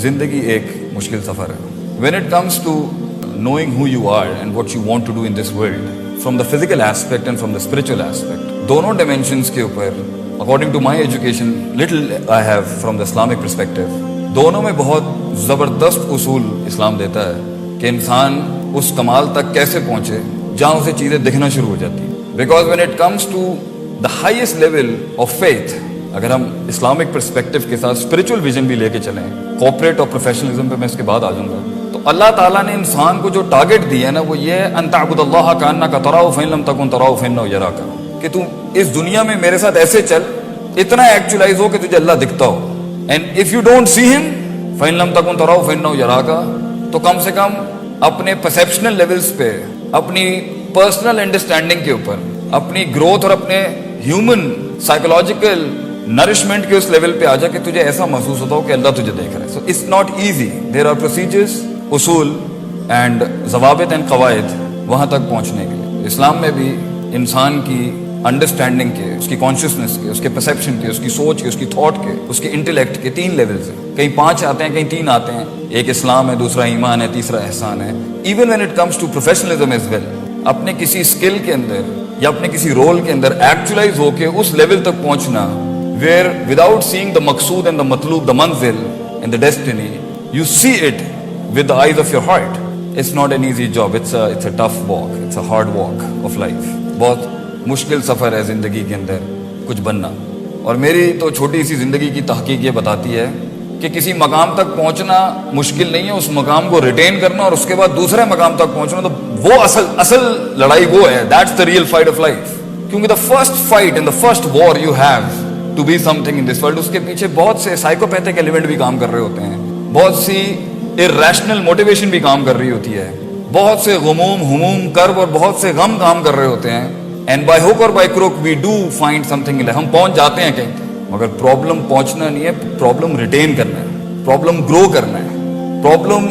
زندگی ایک مشکل سفر ہے. When it comes to knowing who you are and what you want to do in this world, from the physical aspect and from the spiritual aspect, دونوں dimensions کے اوپر according to my education, little I have from the Islamic perspective, دونوں میں بہت زبردست اصول اسلام دیتا ہے کہ انسان اس کمال تک کیسے پہنچے جہاں اسے چیزیں دکھنا شروع ہو جاتی ہیں. Because when it comes to the highest level of faith, اگر ہم اسلامک پرسپیکٹو کے ساتھ اسپرچل ویژن بھی لے کے چلیں, کارپوریٹ اور پروفیشنلزم پہ میں اس کے بعد آ جاؤں گا, تو اللہ تعالیٰ نے انسان کو جو ٹارگٹ دیا ہے نا, وہ یہ ہے ان تعبد اللہ کانک تراہ فإن لم تکن تراہ فإنہ یراک, کہ تو اس دنیا میں میرے ساتھ ایسے چل, اتنا ایکچولائز ہو کہ تجھے اللہ دکھتا ہو. And if you don't see ہم فإن لم تکن تراہ فإنہ یراک, تو کم سے کم اپنے پرسیپشنل لیولز پہ, اپنی پرسنل انڈرسٹینڈنگ کے اوپر, اپنی گروتھ اور اپنے ہیومن سائیکولوجیکل نرشمنٹ کے اس لیول پہ آ جا کہ تجھے ایسا محسوس ہوتا ہو کہ اللہ تجھے دیکھ رہا ہے. So it's not easy, there are procedures, اصول اینڈ ضوابط اینڈ قواعد وہاں تک پہنچنے کے لیے. اسلام میں بھی انسان کی انڈرسٹینڈنگ کے, اس کی کانشیسنیس کے, اس کے پرسیپشن کے, اس کی سوچ کے, اس کی تھاٹ کے, اس کے انٹلیکٹ کے 3 لیولز ہیں. کہیں 5 آتے ہیں, کہیں 3 آتے ہیں. ایک اسلام ہے, دوسرا ایمان ہے, تیسرا احسان ہے. Even when it comes to professionalism as well, اپنے کسی اسکل کے اندر یا اپنے کسی رول کے اندر ایکچولائز ہو کے اس لیول تک پہنچنا where without seeing the maqsood and the matloob, the manzil and the destiny, you see it with the eyes of your heart. It's not an easy job, it's a tough walk, it's a hard walk of life. بہت مشکل سفر ہے زندگی کے اندر کچھ بننا. اور میری تو چھوٹی سی زندگی کی تحقیق یہ بتاتی ہے کہ کسی مقام تک پہنچنا مشکل نہیں ہے, اس مقام کو ریٹین کرنا اور اس کے بعد دوسرے مقام تک پہنچنا, تو وہ اصل لڑائی وہ ہے. That's the real fight of life. کیونکہ the first fight and the first war you have to be something in this world, اس کے پیچھے بہت سے سائیکوپیتھک ایلیمنٹ بھی کام کر رہے ہوتے ہیں, بہت سی irrational موٹیویشن بھی کام کر رہی ہوتی ہے, بہت سے غموم, ہموم, کرب اور بہت سے غم کام کر رہے ہوتے ہیں. اینڈ بائی ہوک اور by crook we do find something. ہم پہنچ جاتے ہیں کہیں, مگر پرابلم پہنچنا نہیں ہے, پرابلم ریٹین کرنا ہے, پرابلم گرو کرنا ہے. Problem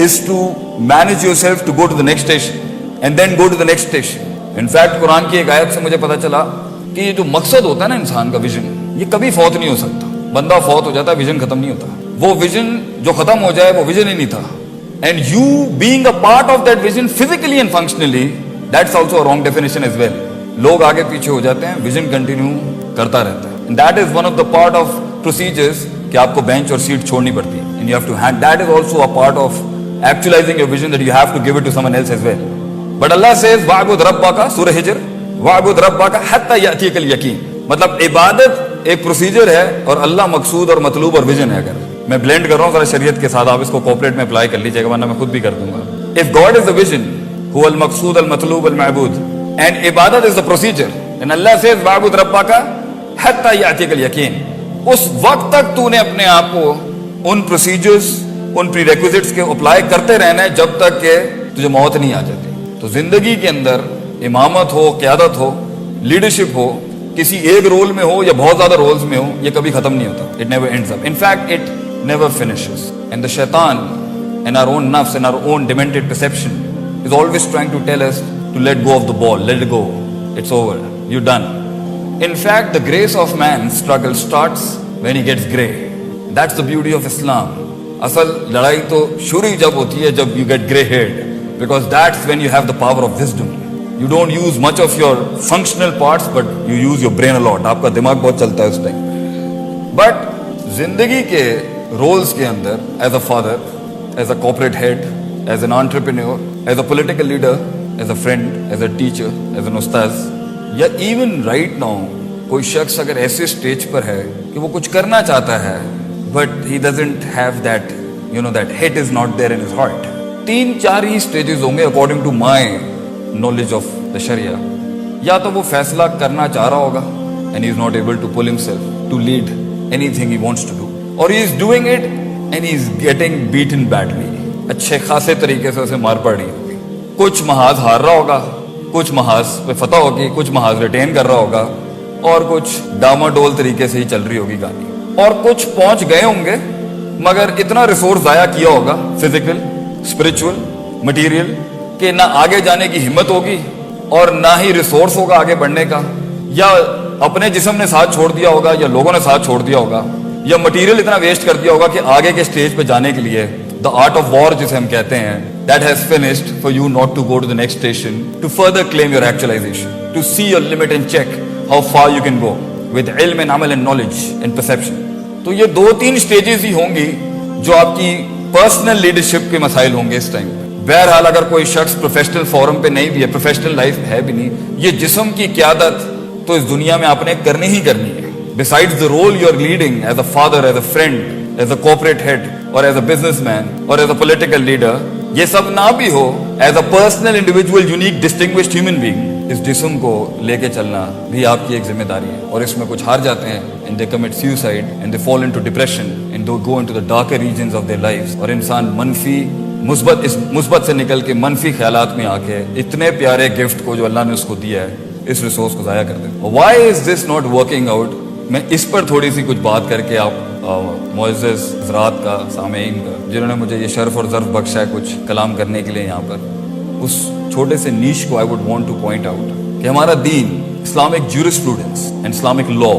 is to manage yourself to go to the next station and then go to the next station. In fact قرآن کی ایک آیت سے مجھے پتا چلا کہ یہ جو مقصد ہوتا ہے نا انسان کا, ویژن, یہ کبھی فوت نہیں ہو سکتا. بندہ فوت ہو جاتا ہے, ویژن ختم نہیں ہوتا. وہ ویژن جو ختم ہو جائے وہ ویژن ہی نہیں تھا. And you being a part of that vision physically and functionally, that's also wrong definition as well. لوگ آگے پیچھے ہو جاتے ہیں, ویژن کنٹینیو کرتا رہتا ہے. That is one of the part of procedures کہ آپ کو بینچ اور سیٹ چھوڑنی پڑتی ہے. And you have to hand, that is also a part of actualising your vision, that you have to give it to someone else as well. But اللہ says وَاعْبُدْ رَبَّكَ, سورہ ہجر, وَاعْبُدْ رَبَّكَ حَتَّى يَأْتِيَكَ الْيَقِينُ. مطلب عبادت ایک پروسیجر ہے اور اللہ مقصود اور مطلوب اور ویژن ہے. اگر میں بلینڈ کر رہا ہوں ذرا شریعت کے ساتھ, آپ اس کو کوپریٹ میں اپلائی کر لیجیے گا, ورنہ میں خود بھی کر دوں گا. If God is the vision, هو المقصود المطلوب المعبود, and عبادت is the procedure, and Allah says وَاعْبُدْ رَبَّكَ حَتَّى يَأْتِيَكَ الْيَقِينُ. اس وقت تک تو نے اپنے آپ کو ان پروسیجرز, ان پری ریکوزٹس کے اپلائی کرتے رہنا ہے جب تک کہ تجھے موت نہیں آ جاتی. تو زندگی کے اندر امامت ہو, قیادت ہو, لیڈرشپ ہو, کسی ایک رول میں ہو یا بہت زیادہ رولز میں ہو, یہ کبھی ختم نہیں ہوتا. It never ends up. In fact, it never finishes. And the shaitan and our own nafs and our own demented perception is always trying to tell us to let go of the ball, let it go. It's over. You're done. In fact, the grace of man's struggle starts when he gets gray. That's the beauty of Islam. اصل لڑائی تو شروع جب ہوتی ہے جب you get gray haired, because that's when you have the power of wisdom. You don't use much of your functional parts, but you use your brain a lot. آپ کا دماغ بہت چلتا ہے اس ٹائم. But زندگی کے رولز کے اندر, as a father, as a corporate head, as an entrepreneur, as a political leader, as a friend, as a teacher, as an ustaz, یا even right now کوئی شخص اگر ایسے اسٹیج پر ہے کہ وہ کچھ کرنا چاہتا ہے, but he doesn't have that, that hit is not there in his heart. 3-4 he stages ہوں گے according to my knowledge of the Sharia. یا تو وہ فیصلہ کرنا چاہ رہا ہوگا and he is not able to pull himself to lead anything he wants to do, or he is doing it and he is getting beaten badly. اچھے خاصے طریقے سے اسے مار پڑ رہی ہوگی. کچھ محاذ ہار رہا ہوگا, کچھ محاذ پہ فتح ہوگی, کچھ محاذ ریٹین کر رہا ہوگا, اور کچھ ڈاماڈول طریقے سے ہی چل رہی ہوگی گاڑی, اور کچھ پہنچ گئے ہوں گے مگر اتنا ریسورس ضائع کیا ہوگا, فزیکل, اسپرچول, مٹیریل, کہ نہ آگے جانے کی ہمت ہوگی اور نہ ہی ریسورس ہوگا آگے بڑھنے کا, یا اپنے جسم نے ساتھ چھوڑ دیا ہوگا, یا لوگوں نے ساتھ چھوڑ دیا ہوگا, یا مٹیریل اتنا ویسٹ کر دیا ہوگا کہ آگے کے اسٹیج پہ جانے کے لیے the art of war جسے ہم کہتے ہیں, that has finished for you not to go to the next station to further claim your actualization, to see your limit and check how far you can go with علم and عمل and knowledge and perception. تو یہ 2-3 stages ہی ہوں گی جو آپ کی personal leadership کے مسائل ہوں گے اس ٹائم پہ. بہرحال اگر کوئی شخص پروفیشنل فورم پہ نہیں بھی ہے, پروفیشنل لائف ہے بھی نہیں, یہ جسم کی قیادت تو اس دنیا میں آپ نے کرنی ہی کرنی ہے. Besides the role you are leading as a father, as a friend, as a corporate head, or as a businessman, or as a political leader, یہ سب نہ بھی ہو, as a personal, individual, unique, distinguished human being, اس جسم کو لے کے چلنا بھی آپ کی ایک ذمہ داری ہے. اور اس میں کچھ ہار جاتے ہیں, and they commit suicide, and they fall into depression, and they go into the darker regions of their lives. اور انسان مثبت سے نکل کے منفی خیالات میں آ کے اتنے پیارے گفٹ کو جو اللہ نے اس کو دیا ہے, اس ریسورس کو ضائع کر دیں. Why is this not working out? میں اس پر تھوڑی سی کچھ بات کر کے آپ معزز حضرات کا, سامعین کا, جنہوں نے مجھے یہ شرف اور ظرف بخشا ہے کچھ کلام کرنے کے لیے یہاں پر, اس چھوٹے سے نیش کو I would want to point out کہ ہمارا دین, Islamic jurisprudence and Islamic law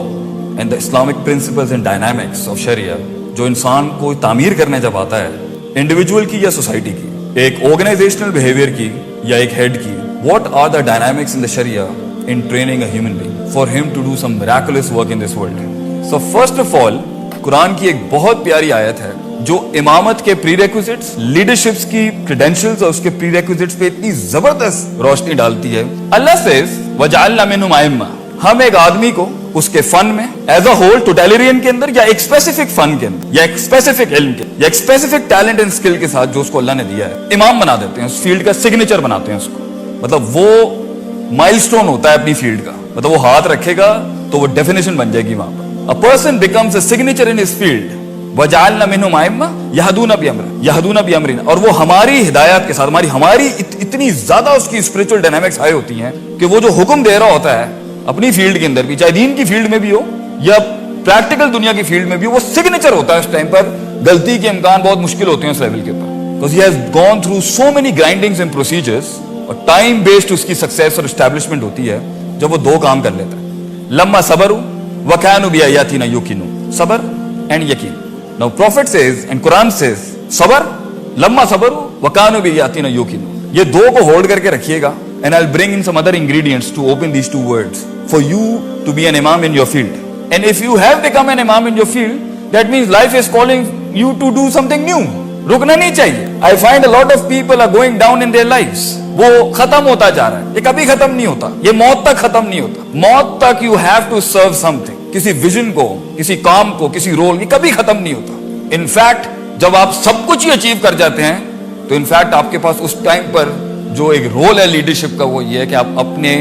and the Islamic principles and dynamics of شریعہ, جو انسان کو تعمیر کرنے جب آتا ہے, انڈیویجول کی یا سوسائٹی کی, ایک آرگنائزیشنل بیہیویئر کی یا ایک ہیڈ کی, what are the dynamics in the شریعہ in training a human being for him to do some miraculous work in this world. So first of all, قرآن کی ایک بہت پیاری آیت ہے جو امامت کے پری ریکوزٹس, لیڈرشپس کی کریڈینشلز اور اس کے پری ریکوزٹس پہ اتنی زبردست روشنی ڈالتی ہے. اللہ says وَجَعَلْنَا مِنْهُمْ أَئِمَّةً, ہم ایک آدمی کو اس کے فن میں ایز اے ہول ٹوٹیلرین کے اندر, یا ایک اسپیسیفک فن کے اندر, یا ایک اسپیسیفک علم کے, یا ایک اسپیسیفک ٹیلنٹ اینڈ اسکل کے ساتھ جو اس کو اللہ نے دیا ہے, امام بنا دیتے ہیں, اس فیلڈ کا سگنیچر بناتے ہیں اس کو. مطلب وہ مائل سٹون ہوتا ہے اپنی فیلڈ کا, مطلب وہ ہاتھ رکھے گا تو وہ ڈیفینیشن بن جائے گی وہاں پر. A person becomes a signature in his field. وَجَعَلْنَا مِنْهُمْ أَئِمَّةً يَهْدُونَ بِأَمْرِنَا, اور وہ ہماری ہدایات کے ساتھ, ہماری اتنی زیادہ اس کی اسپرچل ڈائنامکس ہائی ہوتی ہیں کہ وہ جو حکم دے رہا ہوتا ہے اپنی فیلڈ کے اندر بھی, چاہے دین کی فیلڈ میں بھی ہو یا پریکٹیکل دنیا کی فیلڈ میں بھی ہو, وہ سگنیچر ہوتا ہے. اس ٹائم پر غلطی کے امکان بہت مشکل ہوتے ہیں اس لیول کے اوپر, because he has gone through so many grindings and procedures, اور ٹائم بیسڈ اس کی سکسیس اور اسٹیبلشمنٹ ہوتی ہے جب وہ 2 کام کر لیتا ہے. لما صبروا وكانوا بآياتنا يوقنون, صبر اینڈ یقین. Now Prophet says and Quran says صبر, لما صبروا وكانوا بآياتنا يوقنون, یہ 2 کو ہولڈ کر کے رکھیے گا. And I'll bring in some other ingredients to open these 2 words for you to be an imam in your field. And if you have become an imam in your field, that means life is calling you to do something new. رکنا نہیں چاہیے. I find a lot of people are going down in their lives. وہ ختم ہوتا جا رہا ہے, یہ کبھی ختم نہیں ہوتا, یہ موت تک ختم نہیں ہوتا. موت تک you have to serve something, کسی ویژن کو, کسی کام کو, کسی رول, یہ کبھی ختم نہیں ہوتا. ان فیکٹ جب آپ سب کچھ ہی اچیو کر جاتے ہیں تو ان فیکٹ آپ کے پاس اس ٹائم پر جو ایک رول ہے لیڈرشپ کا, وہ یہ ہے کہ آپ اپنے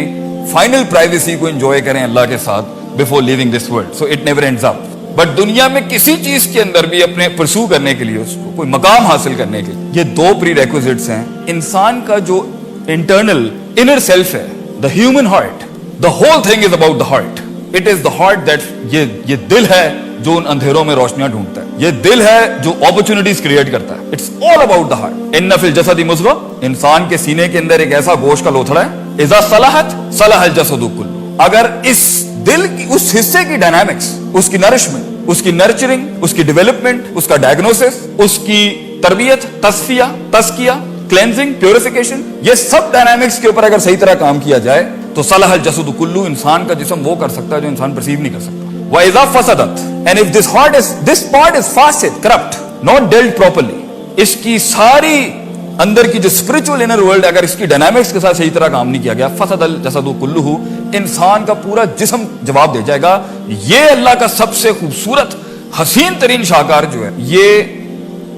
فائنل پرائیویسی کو انجوائے کریں اللہ کے ساتھ before leaving this world. So it never ends up. But دنیا میں کسی چیز کے اندر بھی اپنے پرسو کرنے کے لیے, اس کو کوئی مقام حاصل کرنے کے لیے, یہ 2 پری ریکوزٹس ہیں. انسان کا جو انٹرنل انر سیلف ہے, the human heart, the whole thing is about the heart. It is the heart that, یہ دل ہے جو ان اندھیروں میں روشنیاں ڈھونڈتا ہے, یہ دل ہے جو اپرچونٹیز کریٹ کرتا ہے. It's all about the heart. ان فی الجسد مضغہ, انسان کے سینے کے اندر ایک ایسا گوشت کا لوتھڑا ہے, اذا صلحت صلح الجسد کلہ. اگر اس دل کی اس حصے کی ڈائنامکس, اس کی نرشمنٹ, اس کی نرچرنگ, اس کی ڈیولپمنٹ, اس کا ڈائگنوسس, اس کی تربیت, تصفیہ, تزکیہ, کلینزنگ, پیوریفیکیشن, یہ سب ڈائنامکس کے اوپر اگر صحیح طرح کام کیا جائے تو صلح الجسد کلہ, انسان کا جسم وہ کر سکتا ہے جو انسان پرسیو نہیں کر سکتا. وَإِذَا فَسَدَتْ, and if this part is fasted, corrupt, not dealt properly, اس کی ساری اندر کی جو اسپرچل انر ورلڈ, اگر اس کی ڈائنامکس کے ساتھ صحیح طرح کام نہیں کیا گیا, فسد الجسد کلہ, انسان کا پورا جسم جواب دے جائے گا. یہ اللہ کا سب سے خوبصورت حسین ترین شاہکار جو ہے, یہ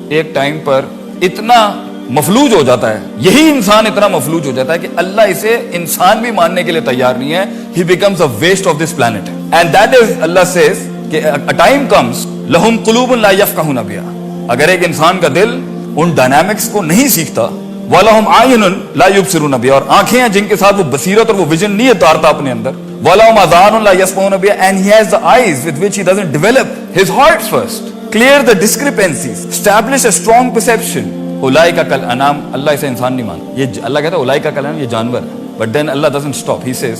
ایک ٹائم پر اتنا مفلوج ہو جاتا ہے, یہی انسان اتنا مفلوج ہو جاتا ہے کہ اللہ اسے انسان بھی ماننے کے لیے تیار نہیں ہے. He becomes a waste of this planet. And that is, Allah says کہ a time comes لَهُمْ قُلُوبٌ لَا يَفْقَهُونَ بِهَا, اگر ایک انسان کا دل ان ڈائنامکس کو نہیں سیکھتا, وَلَهُمْ عَيْنٌ لَا يُبْصِرُونَ بِهَا, اور آنکھیں ہیں جن کے ساتھ وہ بصیرت اور وہ ویژن نہیں اتارتا اپنے اندر, وَلَهُمْ آذَانٌ لَا يَسْمَعُونَ بِهَا, and he has the eyes with which he doesn't develop his heart first, clear the discrepancies, establish a strong perception. اولئک کالانعام, اللہ اسے انسان نہیں مانتا, یہ اللہ کہتا ہے اولئک کالانعام, یہ جانور ہے. But then Allah doesn't stop. He says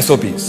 SOPs,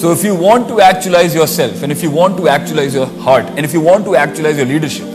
So if you want to actualize yourself, and if you want to actualize your heart, and if you want to actualize your leadership,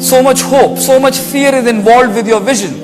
so much hope, so much fear is involved with your vision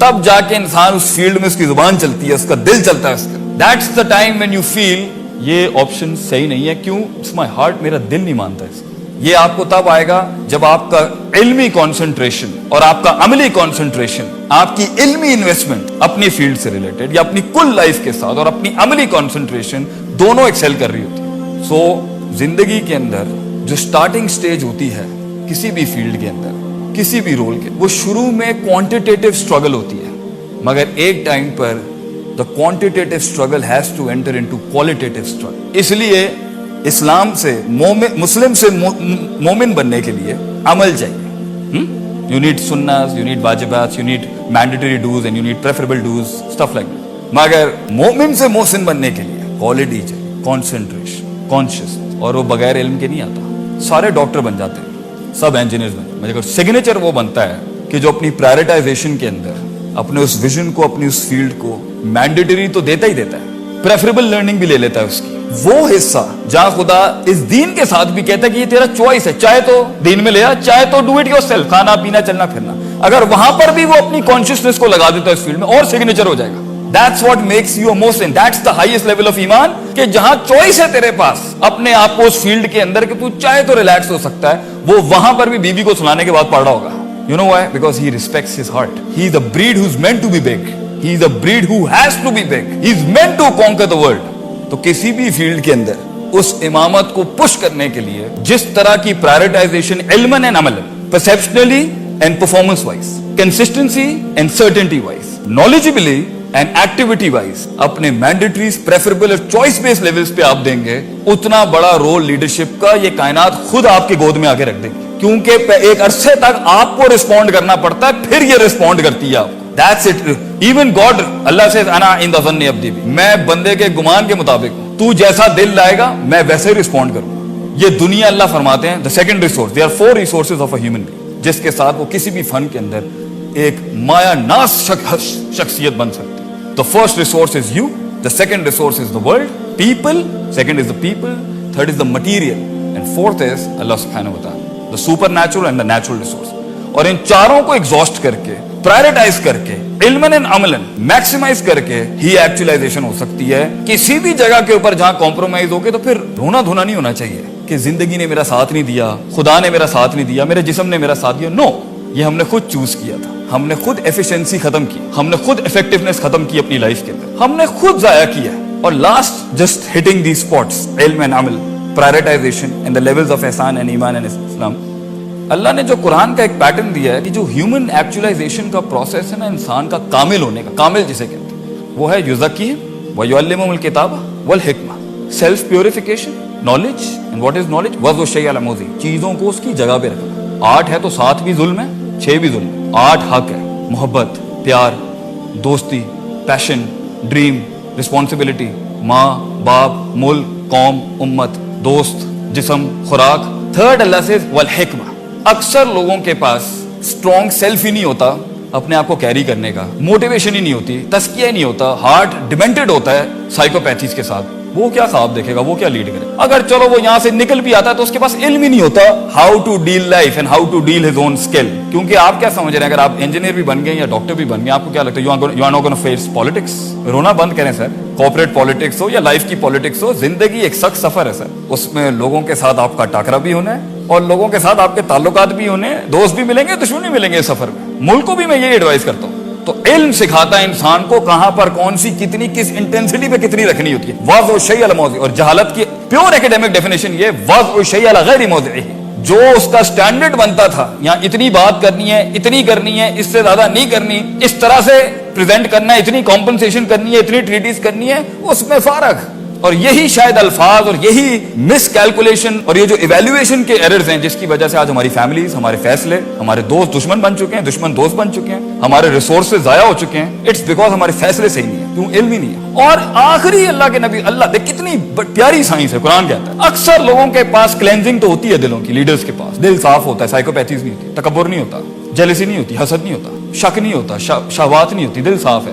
تب جا کے انسان اس field میں اس کی زبان چلتی ہے, اس کا دل چلتا ہے اس کا. That's the time when you feel یہ آپشن صحیح نہیں ہے. کیوں؟ اٹس مائی ہارٹ, میرا دل نہیں مانتا اس کو. یہ آپ کو تب آئے گا جب آپ کا علمی کانسنٹریشن اور آپ کا عملی کانسنٹریشن, آپ کی علمی انویسٹمنٹ اپنی فیلڈ سے ریلیٹڈ یا اپنی کل لائف کے ساتھ اور اپنی عملی کانسنٹریشن دونوں ایکسل کر رہی ہوتی ہے. سو زندگی کے اندر جو سٹارٹنگ سٹیج ہوتی ہے کسی بھی فیلڈ کے اندر, کسی بھی رول کے, وہ شروع میں کوانٹیٹیو اسٹرگل ہوتی ہے, مگر ایک time per the quantitative struggle has to enter into qualitative struggle. اس لیے اسلام سے مسلم سے مومن بننے کے لیے عمل چاہیے. You need sunnahs, you need wajibats, you need mandatory dues and you need preferable dues, stuff like that. مگر مومن سے محسن بننے کے لیے quality چاہیے, concentration, consciousness, اور وہ بغیر علم کے نہیں آتا. سارے ڈاکٹر بن جاتے ہیں, سب انجینئرز بن جاتے ہیں, مگر سگنیچر وہ بنتا ہے کہ جو اپنی پرائرٹائزیشن کے اندر اپنے اس ویژن کو, اپنی اس فیلڈ کو مینڈیٹری تو دیتا ہی دیتا ہے, پریفریبل لرننگ بھی لے لیتا ہے اس کی. وہ حصہ جہاں خدا اس دین کے ساتھ بھی کہتا ہے کہ یہ تیرا چوائس ہے, چاہے تو دین میں لے آ, چاہے تو ڈو اٹ یور سیلف, کھانا پینا چلنا پھرنا. اگر وہاں پر بھی وہ اپنی کانشیسنس کو لگا دیتا ہے اس فیلڈ میں, اور سگنیچر ہو جائے گا. That's what makes you a Muslim. That's the highest level of ایمان, کہ جہاں چوائس ہے تیرے پاس اپنے آپ کو اس فیلڈ کے اندر کہ تو چاہے تو ریلیکس ہو سکتا ہے, وہ وہاں پر بھی بیوی کو سلانے کے بعد پڑھ رہا ہوگا. You know why? Because he respects his heart. He is the breed who's meant to be big. He is the breed who has to be big. He is meant to conquer the world. تو کسی بھی field کے اندر اس امامت کو push کرنے کے لیے جس طرح کی پرائرٹائزیشن علماً اینڈ عملاً, perceptionally and performance wise, consistency and certainty wise, knowledgeably and activity wise اپنے مینڈیٹریز, پریفریبل اور چوائس بیس لیولز پہ آپ دیں گے, اتنا بڑا رول لیڈرشپ کا یہ کائنات خود آپ کی گود میں آ کے رکھ دے گی. کیونکہ ایک عرصے تک آپ کو رسپونڈ کرنا پڑتا ہے, پھر یہ رسپونڈ کرتی ہے آپ کو. That's it. Even God, Allah says انا عند ظن عبدی بھی, میں بندے کے گمان کے مطابق ہوں, تو جیسا دل لائے گا میں ویسے ہی رسپونڈ کروں. یہ دنیا اللہ فرماتے ہیں the second resource. There are 4 resources of a human being, جس کے ساتھ وہ کسی بھی فن کے اندر ایک مایا ناز شخصیت بن سکتی. The first resource is you, the second resource is the world, people, second is the people, third is the material, and fourth is Allah subhanahu wa ta'ala, the supernatural and the natural resource. اور ان چاروں کو exhaust کر کے, prioritise کر کے, علماً and عملاً maximize کر کے ہی ایکچولائزیشن ہو سکتی ہے. کسی بھی جگہ کے اوپر جہاں کمپرومائز ہو گے تو پھر رونا دھونا نہیں ہونا چاہیے کہ زندگی نے میرا ساتھ نہیں دیا, خدا نے میرا ساتھ نہیں دیا, میرے جسم نے میرا ساتھ دیا. نو, یہ ہم نے خود چوز کیا تھا, ہم نے خود ایفیشنسی ختم کی, ہم نے خود افیکٹونیس ختم کی اپنی لائف کے اندر, ہم نے خود ضائع کیا. اور last just hitting the spots, علم اینڈ عمل, prioritization and the levels of احسان اینڈ ایمان اینڈ اسلام. اللہ نے جو قرآن کا ایک پیٹرن دیا ہے کہ جو ہیومن ایکچولائزیشن کا پروسیس ہے نا, انسان کا کامل ہونے کا, کامل جسے کہتے ہیں, وہ ہے یزکیہم ویعلمہم الکتاب والحکمہ, self purification, knowledge. And what is knowledge? وضع الشیء علی موضعہ, چیزوں کو اس کی جگہ پہ رکھنا. 8 ہے تو 7 بھی ظلم ہے, 6 بھی ظلم ہے. 8 حق ہے, محبت, پیار, دوستی, پیشن, ڈریم, رسپانسبلٹی, ماں باپ, ملک, قوم, امت, دوست, جسم, خوراک. 3rd اللہ سے والحکمہ. اکثر لوگوں کے پاس اسٹرانگ سیلف ہی نہیں ہوتا اپنے آپ کو کیری کرنے کا, موٹیویشن ہی نہیں ہوتی, تزکیہ ہی نہیں ہوتا, ہارٹ ڈیمنٹڈ ہوتا ہے سائیکوپیتھیز کے ساتھ. وہ کیا خواب دیکھے گا, وہ کیا لیڈ کرے. اگر چلو وہ یہاں سے نکل بھی آتا ہے تو اس کے پاس علم ہی نہیں ہوتا how to deal life and how to deal his own skill. کیونکہ آپ کیا سمجھ رہے ہیں, اگر آپ انجینئر بھی بن گئے یا ڈاکٹر بھی بن گئے, آپ کو کیا لگتا ہے you are not gonna face politics. رونا بند کریں سر, کارپوریٹ پالیٹکس ہو یا لائف کی پالیٹکس ہو, زندگی ایک سخت سفر ہے سر. اس میں لوگوں کے ساتھ آپ کا ٹاکرا بھی ہونا ہے اور لوگوں کے ساتھ آپ کے تعلقات بھی ہونے, دوست بھی ملیں گے, دشمن بھی ملیں گے اس سفر میں. ملک کو بھی میں یہ ایڈوائز کرتا ہوں. تو علم سکھاتا ہے انسان کو کہاں پر کون سی کتنی, کس انٹینسٹی پہ کتنی رکھنی ہوتی ہے. وضع الشیء علی موضعہ. اور جہالت کی پیور ایکیڈیمک ڈیفینیشن یہ وضع الشیء علی غیر موضعہ, جو اس کا سٹینڈرڈ بنتا تھا, یہاں اتنی بات کرنی ہے, اتنی کرنی ہے, اس سے زیادہ نہیں کرنی, اس طرح سے پریزنٹ کرنا ہے, اتنی کمپنسیشن کرنی ہے, اتنی ٹریٹیز کرنی ہے, اس میں فارغ. اور یہی شاید الفاظ اور یہی مس کیلکولیشن اور یہ جو ایویلویشن کے ایررز ہیں جس کی وجہ سے آج ہماری فیملیز, ہمارے فیصلے, ہمارے دوست دشمن بن چکے ہیں, دشمن دوست بن چکے ہیں, ہمارے ریسورسز ضائع ہو چکے ہیں. اٹس بیکاز ہمارے فیصلے صحیح نہیں ہیں, کیوں؟ علم ہی نہیں ہے. اور آخری اللہ کے نبی, اللہ دیکھ کتنی پیاری سائنس ہے, قرآن کہتا ہے اکثر لوگوں کے پاس کلینزنگ تو ہوتی ہے دلوں کی, لیڈرز کے پاس دل صاف ہوتا ہے, سائیکوپیتھیز نہیں ہوتی, تکبر نہیں ہوتا, جیلسی نہیں ہوتی, حسد نہیں ہوتا, شک نہیں ہوتا, شہوات نہیں ہوتی, دل صاف ہے.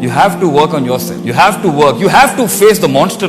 You have to work on yourself. You have to work. You have to face the monster.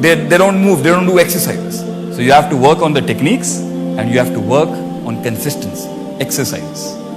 they don't move, they don't do exercises. So you have to work on the techniques and you have to work on consistency, exercise.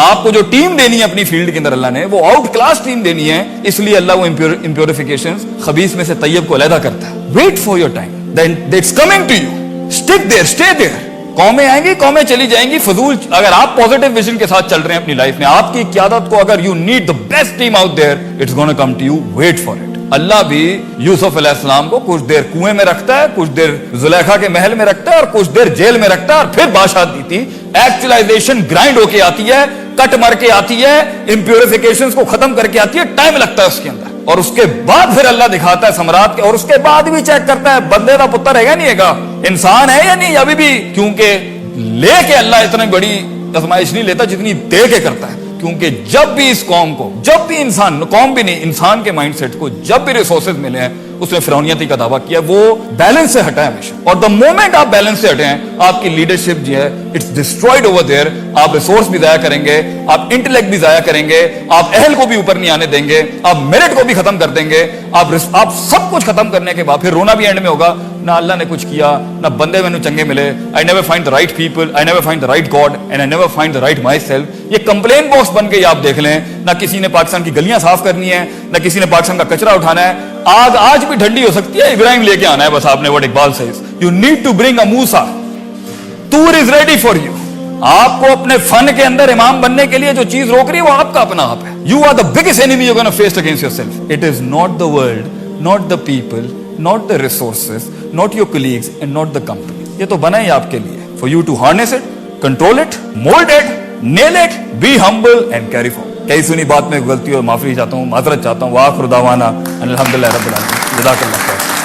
آپ کو جو team دینی ہے اپنی field کے اندر اللہ نے وہ out class team دینی ہے, اس لیے اللہ وہ امپیوریفیکیشنز خبیث میں سے طیب کو علیحدہ کرتا ہے. Wait for your time, then it's coming to you, stick there, stay there. قومیں آئیں گی, قومیں چلی جائیں گی, فضول. اگر آپ پازیٹیو ویژن کے ساتھ چل رہے ہیں اپنی لائف میں, آپ کی قیادت کو اگر you need the best team out there, it's gonna come to you, wait for it. اللہ بھی یوسف علیہ السلام کو کچھ دیر کنویں میں رکھتا ہے, کچھ دیر زلیخا کے محل میں رکھتا ہے, اور کچھ دیر جیل میں رکھتا ہے, اور پھر بادشاہ دیتی. ایکچولائزیشن گرائنڈ ہو کے آتی ہے, کٹ مر کے آتی ہے, امپیوریفیکیشنز کو ختم کر کے آتی ہے, ٹائم لگتا ہے اس کے اندر, اور اس کے بعد پھر اللہ دکھاتا ہے ثمرات کے, اور اس کے بعد بھی چیک کرتا ہے بندے کا پتر ہے گا نہیں ہے گا, انسان ہے یا نہیں ابھی بھی. کیونکہ لے کے اللہ اتنی بڑی آزمائش نہیں لیتا جتنی دے کے کرتا ہے. کیونکہ جب بھی اس قوم کو, جب بھی انسان, قوم بھی نہیں, انسان کے مائنڈ سیٹ کو جب بھی ریسورسز ملے ہیں, اس نے فرعونیتی کا دعویٰ کیا, وہ بیلنس سے ہٹا ہے ہمیشہ. اور دا مومنٹ آپ بیلنس سے ہٹے ہیں, آپ کی لیڈرشپ جو ہے اٹس ڈسٹرائڈ اوور دیئر. آپ ریسورس بھی ضائع کریں گے, آپ انٹلیکٹ بھی ضائع کریں گے, آپ اہل کو بھی اوپر نہیں آنے دیں گے, آپ میرٹ کو بھی ختم کر دیں گے, آپ سب کچھ ختم کرنے کے بعد پھر رونا بھی اینڈ میں ہوگا, نہ اللہ نے کچھ کیا, نہ بندے میں چنگے ملے. I never find the right people, I never find the right God, and I never find the right myself. یہ کمپلین باکس بن کے آپ دیکھ لیں, نہ کسی نے پاکستان کی گلیاں صاف کرنی ہے, نہ کسی نے پاکستان کا کچرا اٹھانا ہے. آگ آج بھی ٹھنڈی ہو سکتی ہے, ابراہیم لے کے آنا ہے بس آپ نے. what Iqbal says, you need to bring a Musa, Tur is ready for you. آپ کو اپنے فن کے اندر امام بننے کے لیے جو چیز روک رہی ہے وہ آپ کا اپنا آپ ہے. You are the biggest enemy you're going to face against yourself. It is not the world, not the people, not the resources, not your colleagues, and not the company. یہ تو بنا ہی آپ کے لیے. For you to harness it, control it, mold it, nail it, be humble and carry forward. کئی سنی بات میں غلطی اور معافی چاہتا ہوں, معذرت چاہتا ہوں. وآخر دعوانا الحمدللہ رب العالمین. جزاک اللہ خیر.